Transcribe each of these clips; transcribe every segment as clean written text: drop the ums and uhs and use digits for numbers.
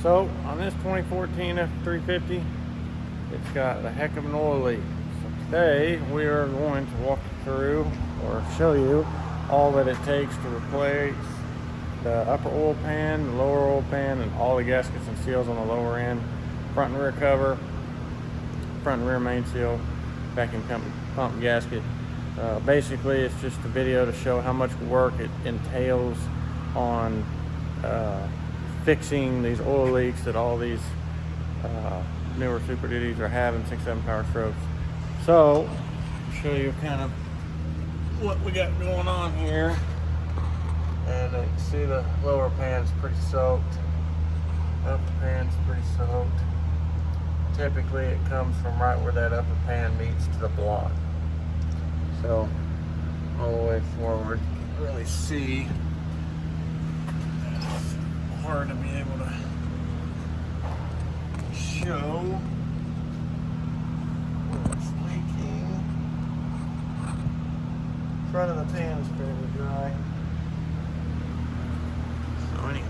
So on this 2014 F350, it's got a heck of an oil leak. So today we are going to walk you through or show you all that it takes to replace the upper oil pan, the lower oil pan, and all the gaskets and seals on the lower end, front and rear cover, front and rear main seal, vacuum pump gasket. Basically, it's just a video to show how much work it entails on fixing these oil leaks that all these newer Super Duties are having, 6.7 Powerstrokes. So, I'll show you kind of what we got going on here. And you can see the lower pan's pretty soaked. Upper pan's pretty soaked. Typically, it comes from right where that upper pan meets to the block. So, all the way forward, you can really see. It's hard to be able to show where it's leaking. Front of the pan is fairly dry. So anyway,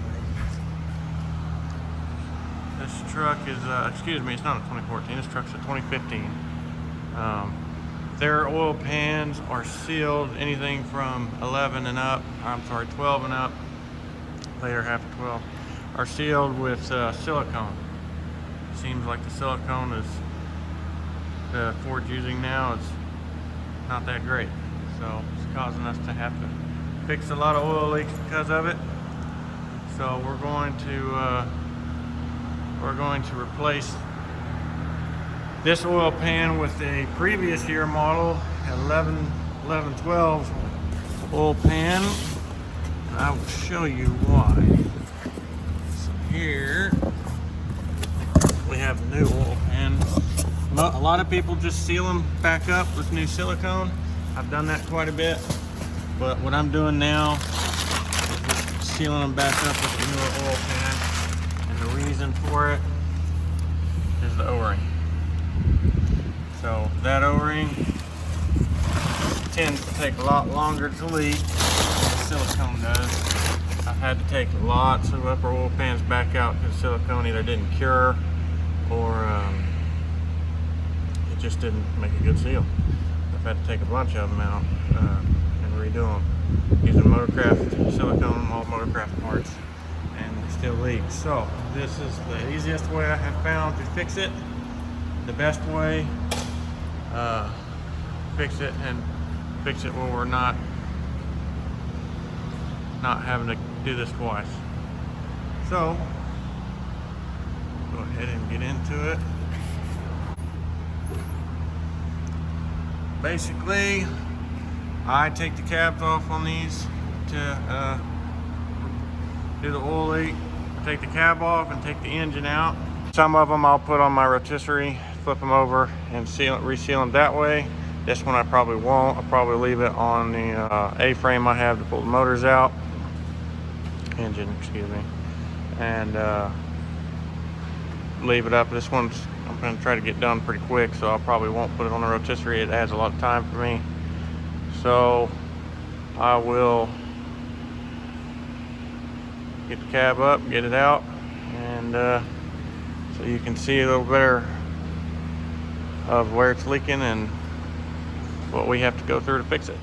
this truck is, excuse me, it's not a 2014, this truck's a 2015. Their oil pans are sealed anything from 11 and up, 12 and up, later half of 12, are sealed with silicone. Seems like the silicone is the Ford's using now is not that great. So it's causing us to have to fix a lot of oil leaks because of it. So we're going to replace this oil pan with a previous year model 1112 oil pan, and I will show you why. So here we have a new oil pan. A lot of people just seal them back up with new silicone. I've done that quite a bit, but what I'm doing now is just sealing them back up with a newer oil pan, and the reason for it is the O-ring. So that O-ring tends to take a lot longer to leak than silicone does. I've had to take lots of upper oil pans back out because silicone either didn't cure or it just didn't make a good seal. I've had to take a bunch of them out and redo them using Motorcraft silicone, all Motorcraft parts, and they still leak. So this is the easiest way I have found to fix it. The best way fix it where we're not having to do this twice. So go ahead and get into it. Basically, I take the cabs off on these to do the oil leak. I take the cab off and take the engine out. Some of them I'll put on my rotisserie, flip them over and reseal them that way. This one I probably won't. I'll probably leave it on the A-frame I have to pull the motors out. Engine, excuse me. And leave it up. This one's, I'm going to try to get done pretty quick, so I probably won't put it on the rotisserie. It adds a lot of time for me. So I will get the cab up, get it out, and so you can see a little better of where it's leaking and what we have to go through to fix it.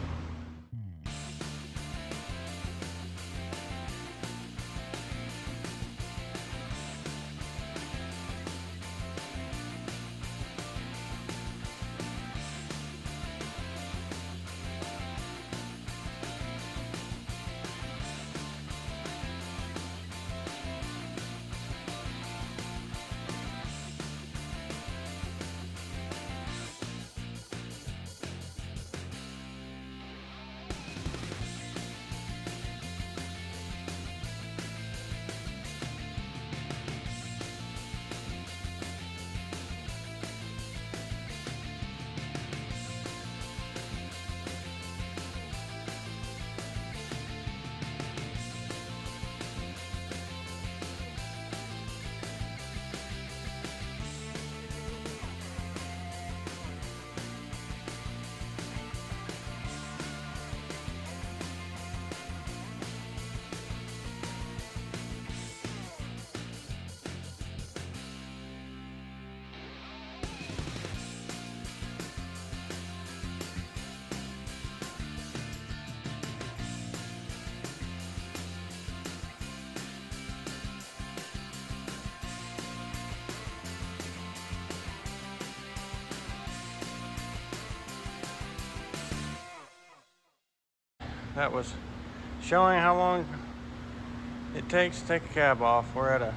that was showing how long it takes to take a cab off. We're at an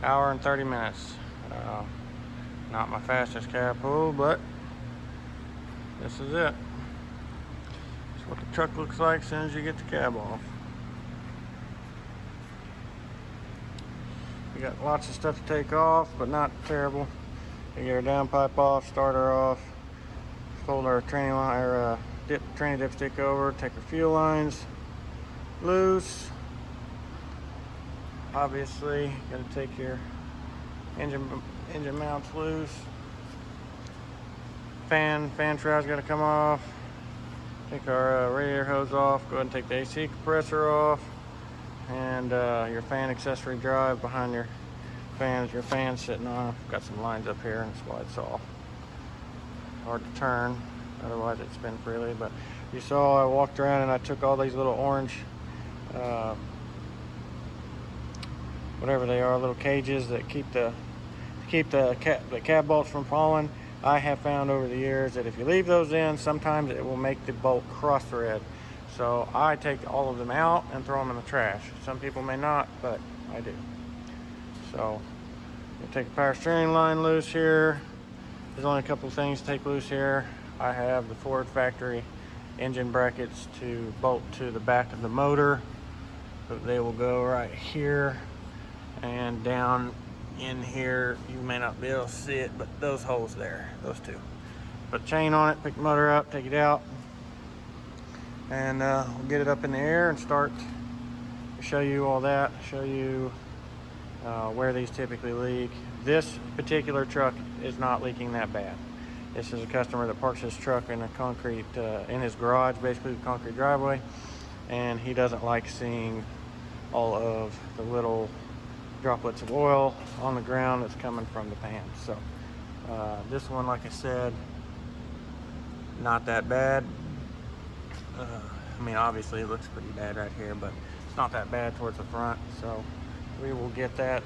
hour and 30 minutes. Not my fastest cab pull, but this is it. It's what the truck looks like as soon as you get the cab off. We got lots of stuff to take off, but not terrible. We get our downpipe off, start her off, fold our tranny line, or tranny dipstick over, take our fuel lines loose. Obviously, got to take your engine mounts loose. Fan shroud's got to come off. Take our radiator hose off. Go ahead and take the AC compressor off, and your fan accessory drive behind your fans. Your fan's sitting on. Got some lines up here, and that's why it's all hard to turn. Otherwise, it'd spin freely. But you saw I walked around and I took all these little orange, whatever they are, little cages that keep the cab bolts from falling. I have found over the years that if you leave those in, sometimes it will make the bolt cross thread. So I take all of them out and throw them in the trash. Some people may not, but I do. So you take the power steering line loose here. There's only a couple of things to take loose here. I have the Ford factory engine brackets to bolt to the back of the motor. So they will go right here and down in here. You may not be able to see it, but those holes there, those two. Put a chain on it, pick the motor up, take it out, and we'll get it up in the air and start to show you all that, show you where these typically leak. This particular truck is not leaking that bad. This is a customer that parks his truck in a concrete, in his garage, basically the concrete driveway, and he doesn't like seeing all of the little droplets of oil on the ground that's coming from the pan. So this one, like I said, not that bad. I mean, obviously it looks pretty bad right here, but it's not that bad towards the front. So we will get that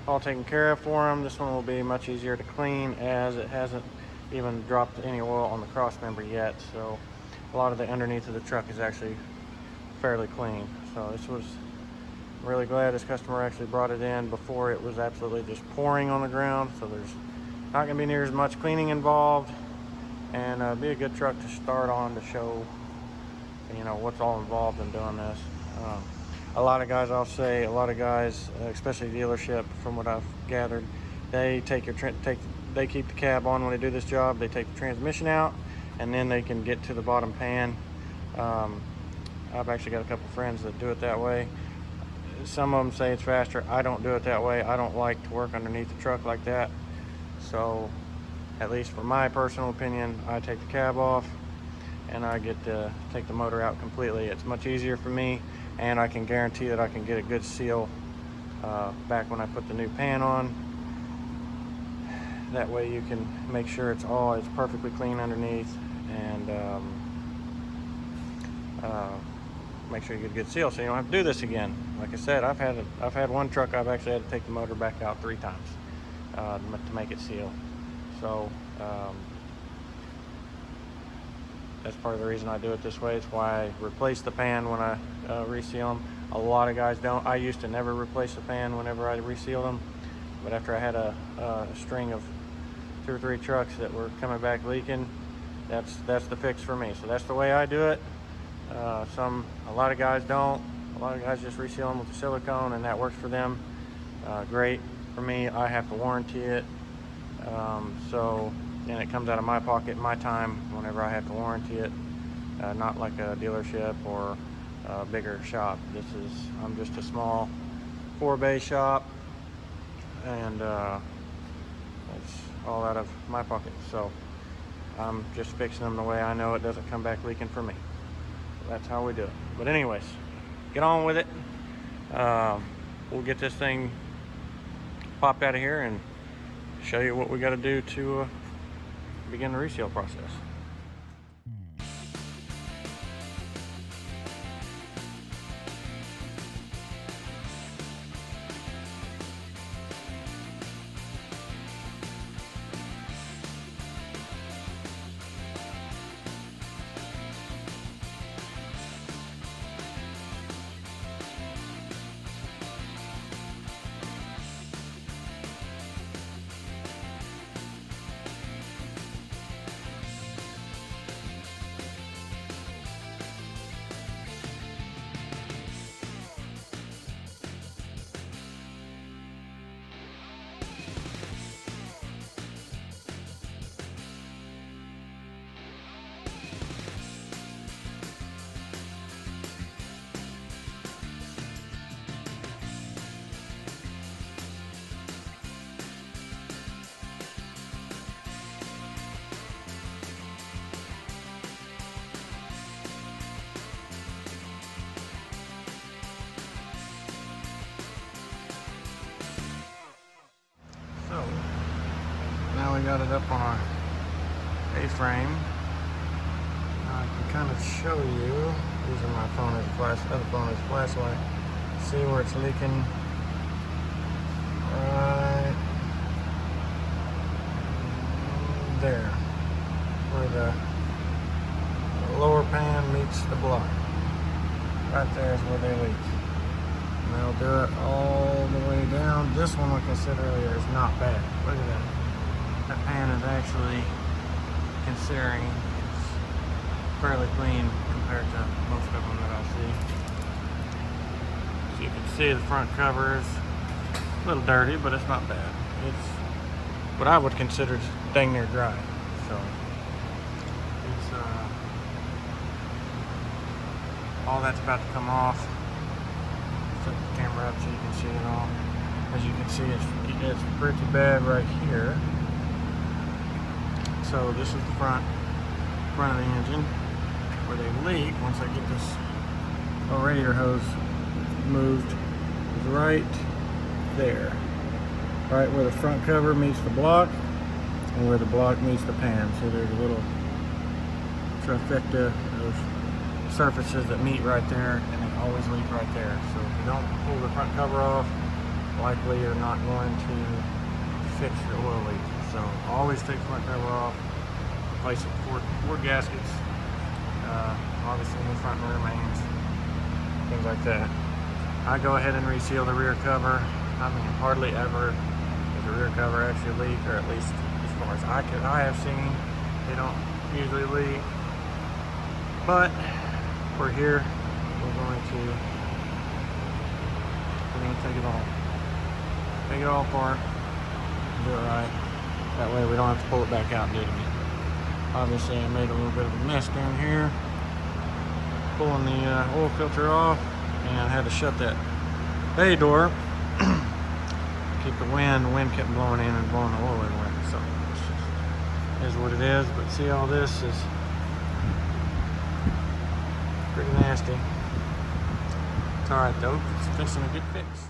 all taken care of for him. This one will be much easier to clean as it hasn't even dropped any oil on the cross member yet. So a lot of the underneath of the truck is actually fairly clean. So this was really glad this customer actually brought it in before it was absolutely just pouring on the ground. So there's not going to be near as much cleaning involved, and be a good truck to start on to show, you know, what's all involved in doing this. A lot of guys, I'll say, a lot of guys, especially dealership, from what I've gathered, they take they keep the cab on when they do this job. They take the transmission out, and then they can get to the bottom pan. I've actually got a couple friends that do it that way. Some of them say it's faster. I don't do it that way. I don't like to work underneath the truck like that. So, at least for my personal opinion, I take the cab off and I get to take the motor out completely. It's much easier for me, and I can guarantee that I can get a good seal back when I put the new pan on. That way you can make sure it's perfectly clean underneath, and make sure you get a good seal so you don't have to do this again. Like I said, I've had one truck I've actually had to take the motor back out 3 times to make it seal. So that's part of the reason I do it this way. It's why I replace the pan when I reseal them. A lot of guys don't. I used to never replace the pan whenever I resealed them, but after I had a string of 2 or 3 trucks that were coming back leaking, that's the fix for me. So that's the way I do it. A lot of guys don't. A lot of guys just reseal them with the silicone, and that works for them. Great. For me, I have to warranty it. And it comes out of my pocket, my time, whenever I have to warranty it. Not like a dealership or a bigger shop. I'm just a small 4-bay shop, and it's all out of my pocket. So I'm just fixing them the way I know it doesn't come back leaking for me. That's how we do it. But anyways, get on with it. We'll get this thing popped out of here and show you what we got to do to begin the reseal process. got it up on our A-frame. I can kind of show you, using my phone as a other phone as a flashlight, see where it's leaking. Right there, where the lower pan meets the block. Right there is where they leak. And they'll do it all the way down. This one, like I said earlier, is not bad. Look at that. That pan is actually, considering it's fairly clean compared to most of them that I see. As you can see, the front cover is a little dirty, but it's not bad. It's what I would consider dang near dry. So it's all that's about to come off. Flip the camera up so you can see it all. As you can see, it's pretty bad right here. So this is the front of the engine where they leak. Once I get this radiator hose moved, is right there, right where the front cover meets the block and where the block meets the pan. So there's a little trifecta of surfaces that meet right there, and they always leak right there. So if you don't pull the front cover off, likely you're not going to fix your oil leak. So always take the front cover off, replace it with four gaskets, obviously in the front and rear mains, things like that. I go ahead and reseal the rear cover. I mean, hardly ever does the rear cover actually leak, or at least as far as I have seen, they don't usually leak. But we're here. We're going to take it all apart, do it right. That way we don't have to pull it back out and do it again. Obviously, I made a little bit of a mess down here, pulling the oil filter off, and I had to shut that bay door. Keep the wind kept blowing in and blowing the oil everywhere. So it is what it is. But see, all this is pretty nasty. It's alright though, it's fixing to get fixed.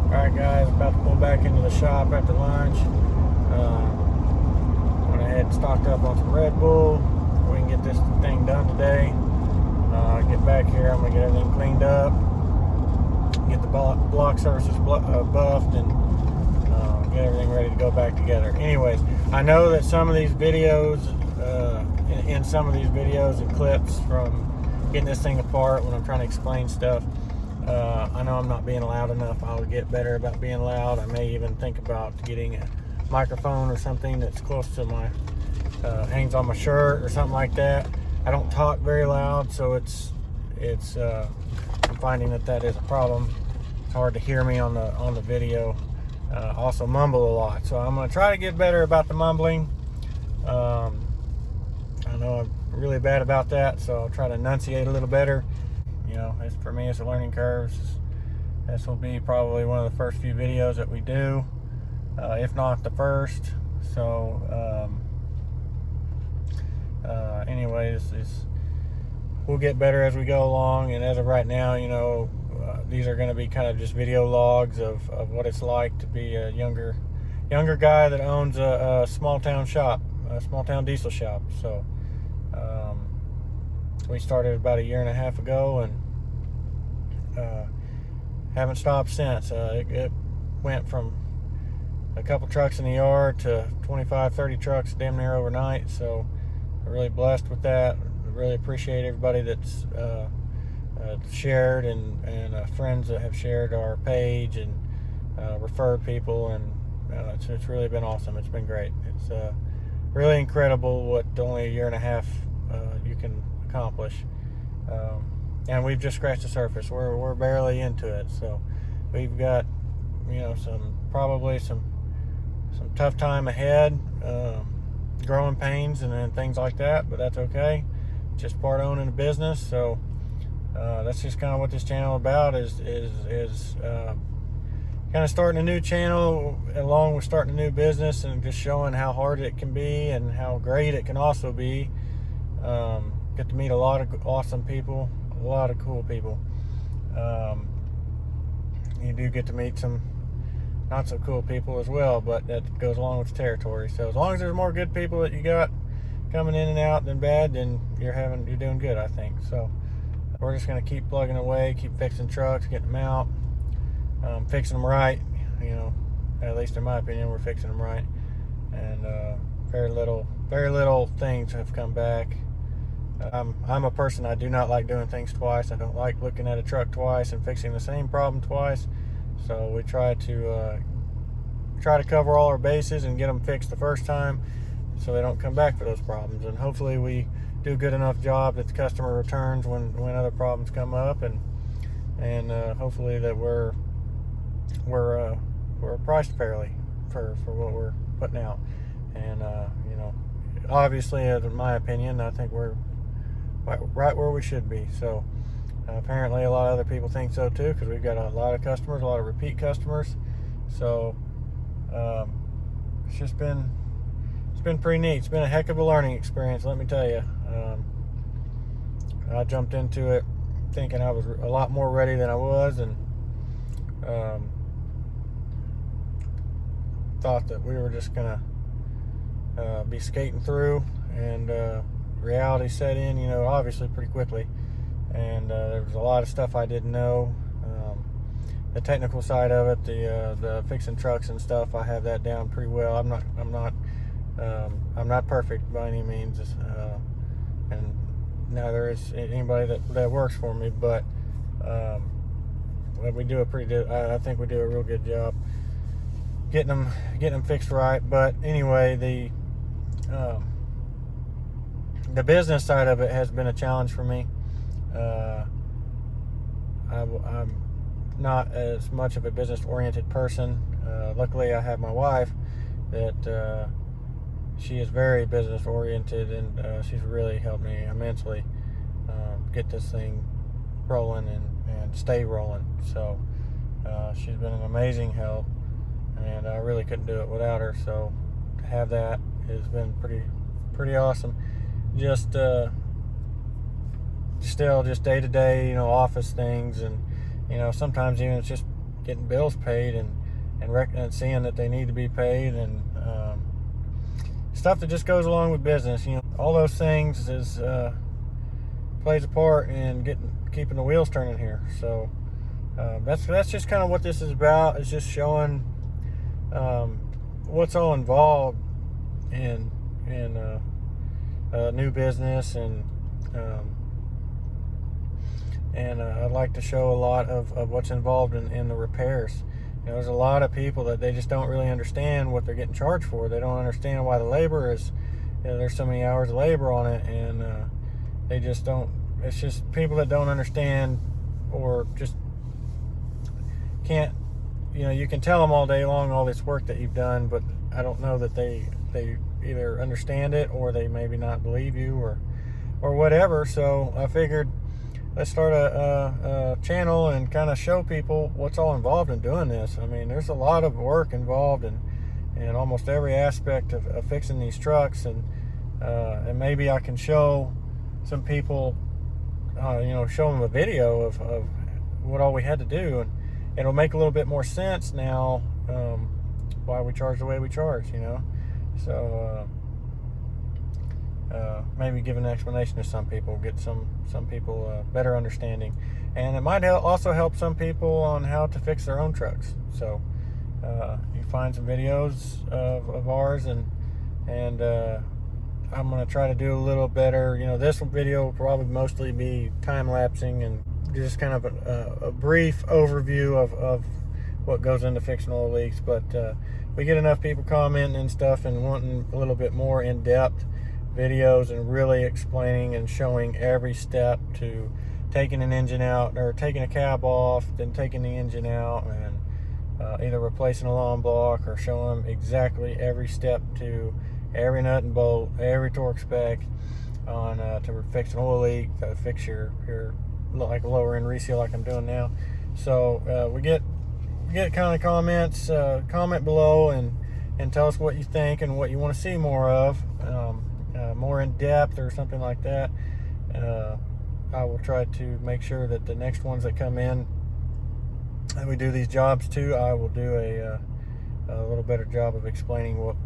Alright guys, about to pull back into the shop after lunch. Went ahead and stocked up on some Red Bull. We can get this thing done today. Get back here, I'm going to get everything cleaned up. Get the block surfaces buffed and get everything ready to go back together. Anyways, I know that some of these videos, in some of these videos and clips from getting this thing apart when I'm trying to explain stuff, I know I'm not being loud enough. I'll get better about being loud. I may even think about getting a microphone or something that's close to my, hangs on my shirt or something like that. I don't talk very loud, so I'm finding that is a problem. It's hard to hear me on the video. Also mumble a lot, so I'm going to try to get better about the mumbling. I know I'm really bad about that, so I'll try to enunciate a little better. You know, for me, it's a learning curve. This will be probably one of the first few videos that we do, if not the first. So, anyways, we'll get better as we go along. And as of right now, you know, these are going to be kind of just video logs of what it's like to be a younger guy that owns a small town shop, a small town diesel shop. So, we started about a year and a half ago, and haven't stopped since. It went from a couple trucks in the yard to 25-30 trucks damn near overnight. So I'm really blessed with that. I really appreciate everybody that's shared and friends that have shared our page and referred people, and it's really been awesome. It's been great. It's really incredible what only a year and a half you can accomplish, and we've just scratched the surface. We're barely into it, so we've got, you know, probably some some tough time ahead, growing pains and things like that, but that's okay. Just part of owning a business. So that's just kind of what this channel about is kind of starting a new channel along with starting a new business, and just showing how hard it can be and how great it can also be. Get to meet a lot of awesome people, a lot of cool people. You do get to meet some not so cool people as well, but that goes along with the territory. So as long as there's more good people that you got coming in and out than bad, then you're doing good, I think. So we're just going to keep plugging away, keep fixing trucks, getting them out, fixing them right. You know, at least in my opinion, we're fixing them right. And very little things have come back. I'm a person, I do not like doing things twice. I don't like looking at a truck twice and fixing the same problem twice. So we try to cover all our bases and get them fixed the first time, so they don't come back for those problems. And hopefully we do a good enough job that the customer returns when other problems come up, and hopefully that we're priced fairly for what we're putting out. And you know, obviously, in my opinion, I think we're right where we should be. So apparently a lot of other people think so too, because we've got a lot of customers, a lot of repeat customers. So it's been pretty neat. It's been a heck of a learning experience, let me tell you. I jumped into it thinking I was a lot more ready than I was, and thought that we were just gonna be skating through, and reality set in, you know, obviously pretty quickly. And there was a lot of stuff I didn't know. The technical side of it, the fixing trucks and stuff, I have that down pretty well. I'm not perfect by any means, and neither is anybody that works for me. But we do I think we do a real good job getting them fixed right. But anyway, the business side of it has been a challenge for me. I'm not as much of a business-oriented person. Luckily, I have my wife that she is very business-oriented, and she's really helped me immensely get this thing rolling and stay rolling. So she's been an amazing help, and I really couldn't do it without her. So to have that has been pretty awesome. Just still just day-to-day, you know, office things, and you know, sometimes even it's just getting bills paid and seeing that they need to be paid, and stuff that just goes along with business. You know, all those things plays a part in keeping the wheels turning here. So that's just kind of what this is about. It's just showing what's all involved in new business, and I'd like to show a lot of what's involved in the repairs. You know, there's a lot of people that they just don't really understand what they're getting charged for. They don't understand why the labor is, you know, there's so many hours of labor on it, and they just don't. It's just people that don't understand, or just can't. You know, you can tell them all day long all this work that you've done, but I don't know that they either understand it, or they maybe not believe you, or whatever. So I figured, let's start a channel and kind of show people what's all involved in doing this. I mean, there's a lot of work involved in almost every aspect of fixing these trucks, and maybe I can show some people, you know, show them a video of what all we had to do, and it'll make a little bit more sense now why we charge the way we charge, you know. So maybe give an explanation to some people, get some people better understanding, and it might also help some people on how to fix their own trucks. So you find some videos of ours, and I'm going to try to do a little better. You know, this video will probably mostly be time-lapsing and just kind of a brief overview of what goes into fixing oil leaks. But we get enough people commenting and stuff and wanting a little bit more in-depth videos and really explaining and showing every step to taking an engine out, or taking a cab off, then taking the engine out, and either replacing a long block or show them exactly every step to every nut and bolt, every torque spec on to fix an oil leak, fix your like lower end reseal like I'm doing now. So we get kind of comments. Comment below and tell us what you think and what you want to see more of, more in depth or something like that. I will try to make sure that the next ones that come in and we do these jobs too, I will do a little better job of explaining what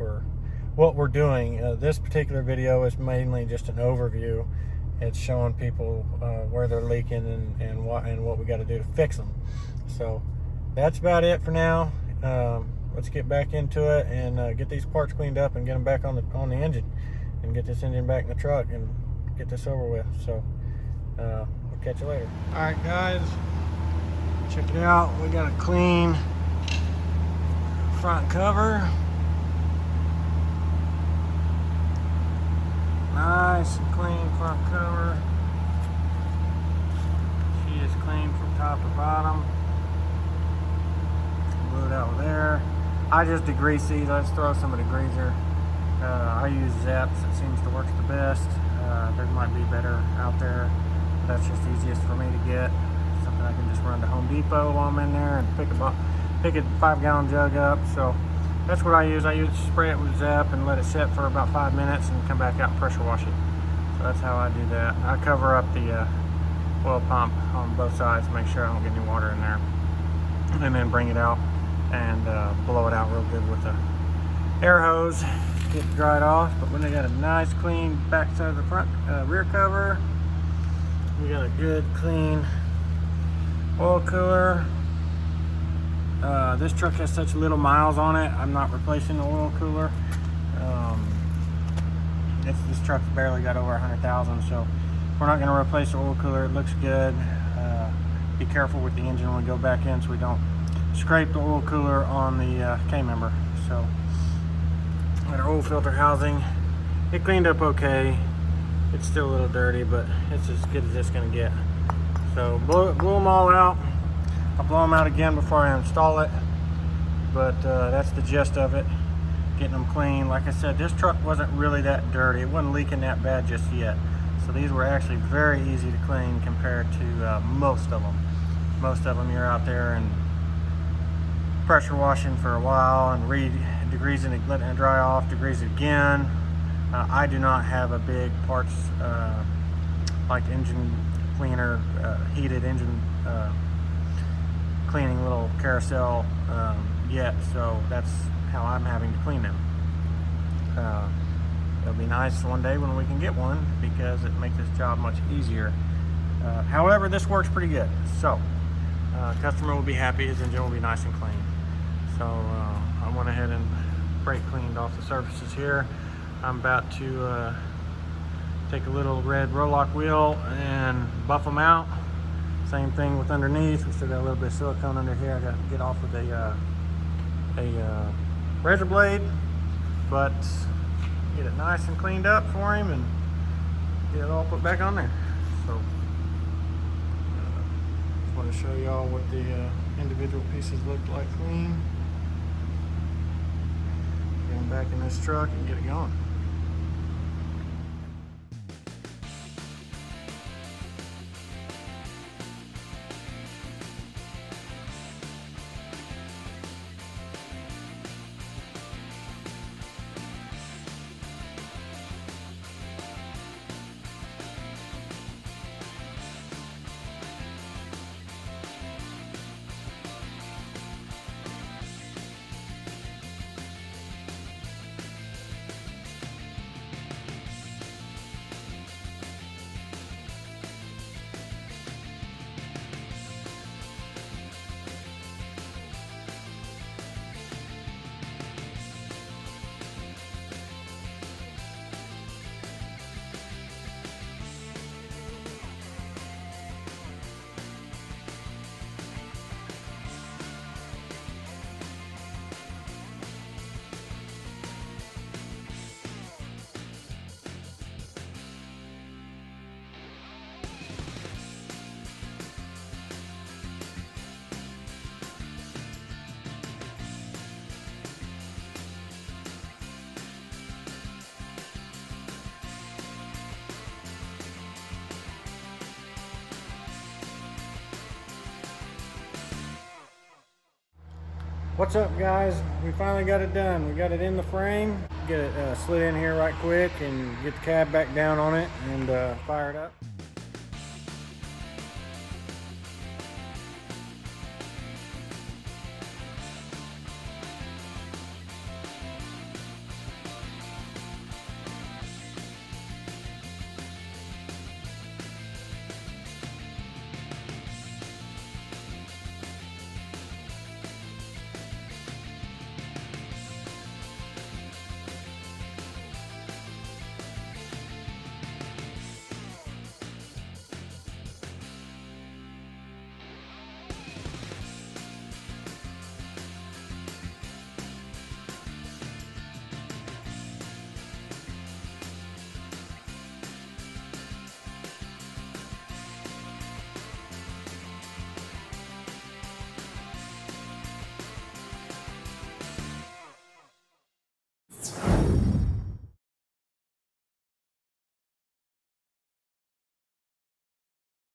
we're doing. This particular video is mainly just an overview. It's showing people where they're leaking and what we got to do to fix them. So that's about it for now. Let's get back into it and get these parts cleaned up and get them back on the engine and get this engine back in the truck and get this over with. So we'll catch you later. All right, guys, check it out. We got a clean front cover. Nice and clean front cover. She is clean from top to bottom. Blew it out with air. I just degrease these. I just throw some of the degreaser. I use Zeps. It seems to work the best. There might be better out there. That's just easiest for me to get. Something I can just run to Home Depot while I'm in there and pick a 5-gallon jug up. So that's what I use. I spray it with Zep and let it sit for about 5 minutes and come back out and pressure wash it. So that's how I do that. I cover up the oil pump on both sides to make sure I don't get any water in there. And then bring it out and blow it out real good with a air hose. Get it dried off. But when they got a nice clean back side of the front rear cover, we got a good clean oil cooler. This truck has such little miles on it. I'm not replacing the oil cooler. This truck's barely got over 100,000, so we're not going to replace the oil cooler. It looks good. Be careful with the engine when we go back in so we don't scrape the oil cooler on the K-member. So got our oil filter housing. It cleaned up okay. It's still a little dirty, but it's as good as it's going to get. So blew them all out. I'll blow them out again before I install it, but that's the gist of it, getting them clean. Like I said, this truck wasn't really that dirty. It wasn't leaking that bad just yet. So these were actually very easy to clean compared to most of them. Most of them you're out there and pressure washing for a while and degreasing it, letting it dry off, degrease it again. I do not have a big parts like engine cleaner, heated engine cleaning little carousel yet, so that's how I'm having to clean them. It'll be nice one day when we can get one because it makes this job much easier. However, this works pretty good, so customer will be happy. His engine will be nice and clean. So I went ahead and brake cleaned off the surfaces here. I'm about to take a little red Rolock wheel and buff them out. Same thing with underneath. We still got a little bit of silicone under here. I got to get off with a razor blade, but get it nice and cleaned up for him and get it all put back on there. So just want to show y'all what the individual pieces look like clean. Get them back in this truck and get it going. What's up, guys? We finally got it done. We got it in the frame. Get it slid in here right quick and get the cab back down on it and fire it up.